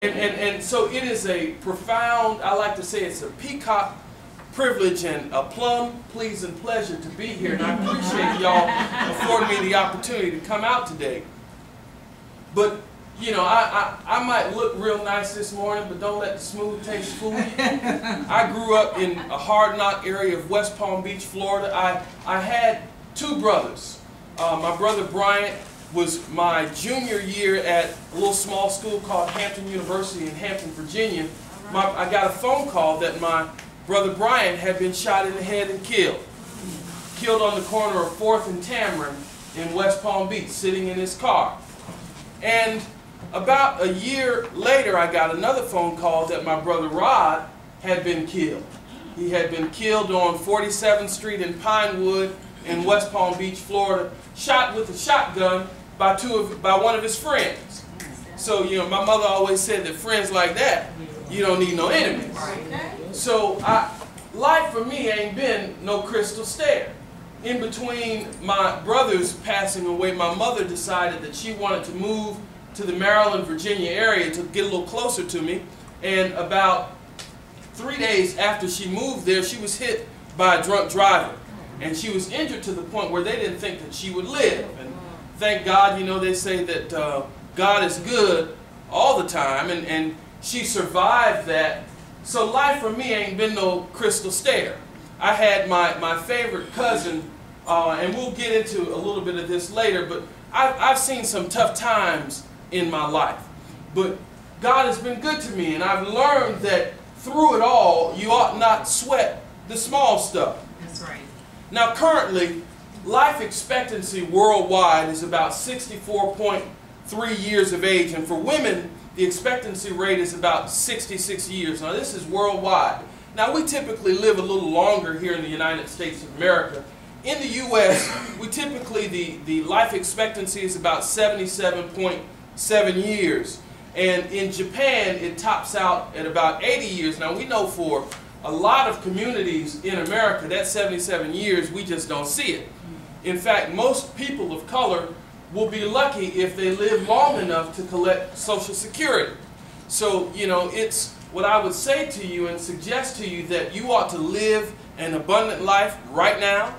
And so it is a profound, I like to say it's a peacock privilege and a plum pleasing pleasure to be here. And I appreciate y'all affording me the opportunity to come out today. But, you know, I might look real nice this morning, but don't let the smooth taste fool you. I grew up in a hard-knock area of West Palm Beach, Florida. I had two brothers. My brother Bryant was my junior year at a little small school called Hampton University in Hampton, Virginia. I got a phone call that my brother Bryant had been shot in the head and killed. Killed on the corner of 4th and Tamarind in West Palm Beach, sitting in his car. And about a year later, I got another phone call that my brother Rod had been killed. He had been killed on 47th Street in Pinewood in West Palm Beach, Florida, shot with a shotgun by one of his friends. So, you know, my mother always said that friends like that, you don't need no enemies. So, life for me ain't been no crystal stair. In between my brothers passing away, my mother decided that she wanted to move to the Maryland, Virginia area to get a little closer to me. And about 3 days after she moved there, she was hit by a drunk driver. And she was injured to the point where they didn't think that she would live. And thank God, you know, they say that God is good all the time. And she survived that. So life for me ain't been no crystal stair. I had my favorite cousin, and we'll get into a little bit of this later, but I've seen some tough times in my life. But God has been good to me, and I've learned that through it all, you ought not sweat the small stuff. That's right. Now currently, life expectancy worldwide is about 64.3 years of age, and for women, the expectancy rate is about 66 years. Now this is worldwide. Now we typically live a little longer here in the United States of America. In the U.S., we typically, the life expectancy is about 77.7 years. And in Japan, it tops out at about 80 years. Now we know for a lot of communities in America, that 77 years, we just don't see it. In fact, most people of color will be lucky if they live long enough to collect Social Security. So, you know, it's what I would say to you and suggest to you that you ought to live an abundant life right now.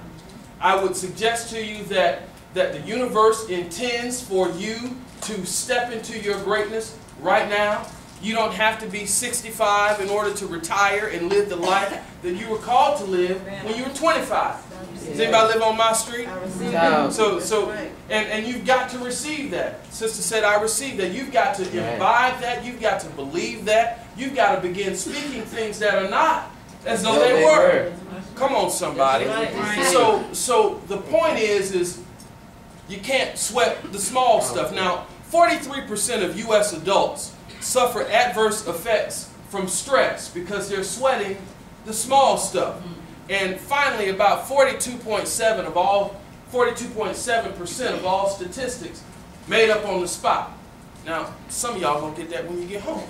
I would suggest to you that the universe intends for you to step into your greatness right now. You don't have to be 65 in order to retire and live the life that you were called to live when you were 25. Does anybody live on my street? And you've got to receive that. Sister said, I received that. You've got to imbibe that. You've got to believe that. You've got to begin speaking things that are not as though they were. Come on, somebody. So the point is you can't sweat the small stuff. Now, 43% of U.S. adults suffer adverse effects from stress because they're sweating the small stuff. And finally, about 42.7% of all statistics made up on the spot. Now, some of y'all gonna get that when you get home.